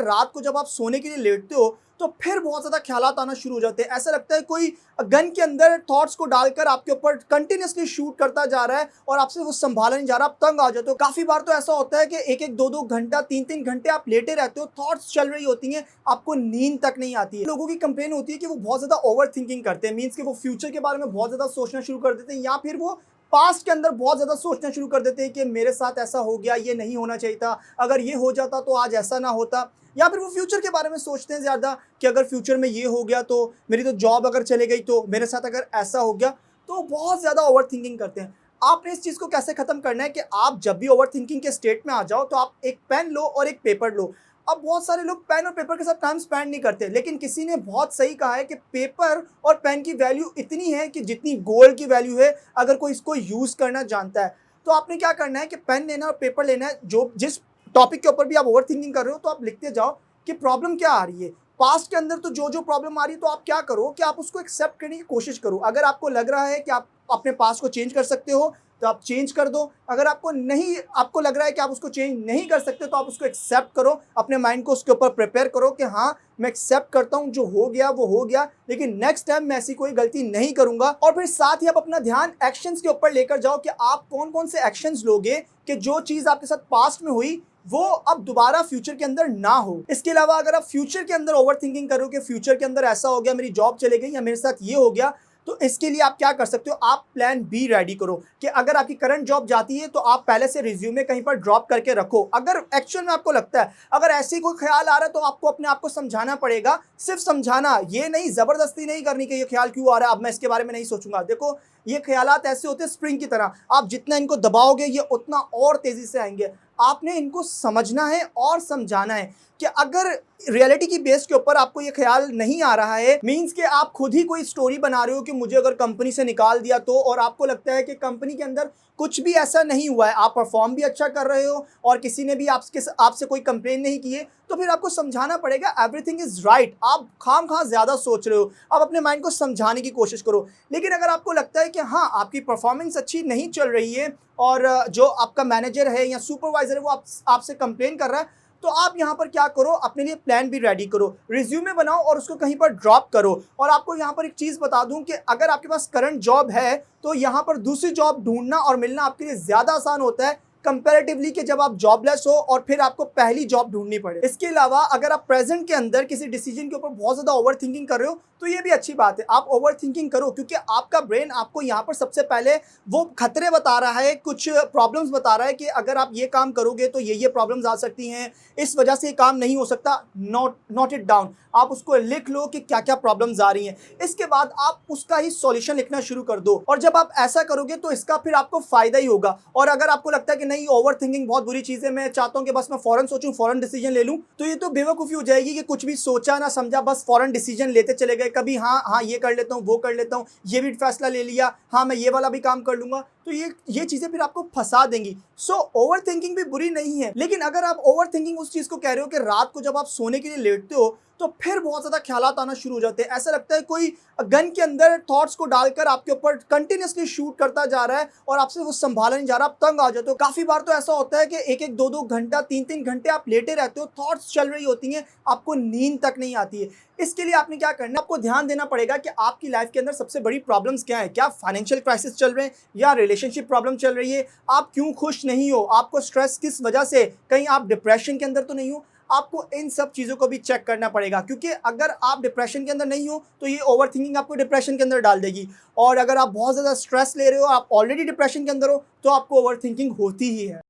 रात को जब आप सोने के लिए लेटते हो तो फिर बहुत ज़्यादा ख्यालात आना शुरू हो जाते हैं। ऐसा लगता है कोई गन के अंदर थॉट्स को डालकर आपके ऊपर कंटिन्यूअसली शूट करता जा रहा है और आपसे वो संभाला नहीं जा रहा, आप तंग आ जाते हो। काफ़ी बार तो ऐसा होता है कि 1-1, 2-2 घंटा, 3-3 घंटे आप लेटे रहते हो, थॉट्स चल रही होती हैं, आपको नींद तक नहीं आती है। लोगों की कंप्लेन होती है कि वो बहुत ज़्यादा ओवर थिंकिंग करते हैं, मीन्स कि वो फ्यूचर के बारे में बहुत ज़्यादा सोचना शुरू कर देते हैं, या फिर वो पास्ट के अंदर बहुत ज़्यादा सोचना शुरू कर देते हैं कि मेरे साथ ऐसा हो गया, ये नहीं होना चाहिए था, अगर ये हो जाता तो आज ऐसा ना होता। या फिर वो फ्यूचर के बारे में सोचते हैं ज़्यादा कि अगर फ्यूचर में ये हो गया तो मेरी तो जॉब अगर चले गई, तो मेरे साथ अगर ऐसा हो गया, तो बहुत ज़्यादा ओवर थिंकिंग करते हैं। आपने इस चीज़ को कैसे ख़त्म करना है कि आप जब भी ओवर थिंकिंग के स्टेट में आ जाओ तो आप एक पेन लो और एक पेपर लो। अब बहुत सारे लोग पेन और पेपर के साथ टाइम स्पेंड नहीं करते, लेकिन किसी ने बहुत सही कहा है कि पेपर और पेन की वैल्यू इतनी है कि जितनी गोल्ड की वैल्यू है, अगर कोई इसको यूज़ करना जानता है। तो आपने क्या करना है कि पेन लेना और पेपर लेना है, जो जिस टॉपिक के ऊपर भी आप ओवर थिंकिंग कर रहे हो तो आप लिखते जाओ कि प्रॉब्लम क्या आ रही है। पास्ट के अंदर तो जो प्रॉब्लम आ रही है, तो आप क्या करो कि आप उसको एक्सेप्ट करने की कोशिश करो। अगर आपको लग रहा है कि आप अपने पास्ट को चेंज कर सकते हो तो आप चेंज कर दो। अगर आपको लग रहा है कि आप उसको चेंज नहीं कर सकते, तो आप उसको एक्सेप्ट करो। अपने माइंड को उसके ऊपर प्रिपेयर करो कि हाँ, मैं एक्सेप्ट करता हूँ, जो हो गया वो हो गया, लेकिन नेक्स्ट टाइम मैं ऐसी कोई गलती नहीं करूंगा। और फिर साथ ही आप अपना ध्यान एक्शंस के ऊपर लेकर जाओ कि आप कौन कौन से एक्शंस लोगे कि जो चीज़ आपके साथ पास्ट में हुई वो अब दोबारा फ्यूचर के अंदर ना हो। इसके अलावा अगर आप फ्यूचर के अंदर ओवर थिंकिंग करो कि फ्यूचर के अंदर ऐसा हो गया, मेरी जॉब चली गई या मेरे साथ ये हो गया, तो इसके लिए आप क्या कर सकते हो, आप प्लान बी रेडी करो कि अगर आपकी करंट जॉब जाती है तो आप पहले से रिज्यूमे कहीं पर ड्रॉप करके रखो। अगर एक्चुअल में आपको लगता है, अगर ऐसे कोई ख्याल आ रहा है, तो आपको अपने आप को समझाना पड़ेगा। सिर्फ समझाना, ये नहीं, जबरदस्ती नहीं करनी कि ये ख्याल क्यों आ रहा है, अब मैं इसके बारे में नहीं सोचूंगा। देखो, ये ख्यालात ऐसे होते हैं स्प्रिंग की तरह, आप जितना इनको दबाओगे ये उतना और तेजी से आएंगे। आपने इनको समझना है और समझाना है कि अगर रियलिटी की बेस के ऊपर आपको ये ख्याल नहीं आ रहा है, मींस कि आप खुद ही कोई स्टोरी बना रहे हो कि मुझे अगर कंपनी से निकाल दिया तो, और आपको लगता है कि कंपनी के अंदर कुछ भी ऐसा नहीं हुआ है, आप परफॉर्म भी अच्छा कर रहे हो और किसी ने भी आपसे कोई कंप्लेन नहीं की है, तो फिर आपको समझाना पड़ेगा एवरीथिंग इज राइट। आप खाम खा ज्यादा सोच रहे हो, आप अपने माइंड को समझाने की कोशिश करो। लेकिन अगर आपको लगता है कि हाँ, आपकी परफॉर्मेंस अच्छी नहीं चल रही है और जो आपका मैनेजर है या सुपरवाइजर है वो आपसे कंप्लेन कर रहा है, तो आप यहाँ पर क्या करो, अपने लिए प्लान भी रेडी करो, रिज्यूमे बनाओ और उसको कहीं पर ड्रॉप करो। और आपको यहाँ पर एक चीज़ बता दूं कि अगर आपके पास करंट जॉब है तो यहाँ पर दूसरी जॉब ढूंढना और मिलना आपके लिए ज़्यादा आसान होता है कंपैरेटिवली कि जब आप जॉबलेस हो और फिर आपको पहली जॉब ढूंढनी पड़े। इसके अलावा अगर आप प्रेजेंट के अंदर किसी डिसीजन के ऊपर बहुत ज़्यादा ओवर थिंकिंग कर रहे हो, तो ये भी अच्छी बात है, आप ओवर थिंकिंग करो, क्योंकि आपका ब्रेन आपको यहाँ पर सबसे पहले वो खतरे बता रहा है, कुछ प्रॉब्लम्स बता रहा है कि अगर आप ये काम करोगे तो ये प्रॉब्लम्स आ सकती हैं, इस वजह से ये काम नहीं हो सकता। नोट इट डाउन, आप उसको लिख लो कि क्या क्या प्रॉब्लम्स आ रही हैं। इसके बाद आप उसका ही सॉल्यूशन लिखना शुरू कर दो, और जब आप ऐसा करोगे तो इसका फिर आपको फायदा ही होगा। और अगर आपको लगता है कि नहीं, ओवर थिंकिंग बहुत बुरी चीज़ है, मैं चाहता हूँ कि बस मैं फौरन सोचूं, फौरन डिसीजन ले लूँ, तो ये तो बेवकूफ़ी हो जाएगी कि कुछ भी सोचा ना समझा, बस फौरन डिसीजन लेते चले गए। कभी हाँ हाँ ये कर लेता हूँ, वो कर लेता हूँ, ये भी फैसला ले लिया, हाँ मैं ये वाला भी काम कर लूँगा, तो ये चीज़ें फिर आपको फंसा देंगी। सो ओवर थिंकिंग भी बुरी नहीं है, लेकिन अगर आप ओवर थिंकिंग उस चीज़ को कह रहे हो कि रात को जब आप सोने के लिए लेटते हो तो फिर बहुत ज़्यादा ख्यालात आना शुरू हो जाते हैं। ऐसा लगता है कोई गन के अंदर थॉट्स को डालकर आपके ऊपर कंटिन्यूसली शूट करता जा रहा है और आपसे वो संभाला नहीं जा रहा, आप तंग आ जाते हो। काफ़ी बार तो ऐसा होता है कि 1-1, 2-2 घंटा, 3-3 घंटे आप लेटे रहते हो, थॉट्स चल रही होती हैं, आपको नींद तक नहीं आती है। इसके लिए आपने क्या करना है, आपको ध्यान देना पड़ेगा कि आपकी लाइफ के अंदर सबसे बड़ी प्रॉब्लम्स क्या है। क्या फाइनेंशियल क्राइसिस चल रहे हैं या रिलेशनशिप प्रॉब्लम चल रही है, आप क्यों खुश नहीं हो, आपको स्ट्रेस किस वजह से, कहीं आप डिप्रेशन के अंदर तो नहीं हो। आपको इन सब चीज़ों को भी चेक करना पड़ेगा, क्योंकि अगर आप डिप्रेशन के अंदर नहीं हो तो ये ओवर थिंकिंग आपको डिप्रेशन के अंदर डाल देगी, और अगर आप बहुत ज़्यादा स्ट्रेस ले रहे हो, आप ऑलरेडी डिप्रेशन के अंदर हो, तो आपको ओवर थिंकिंग होती ही है।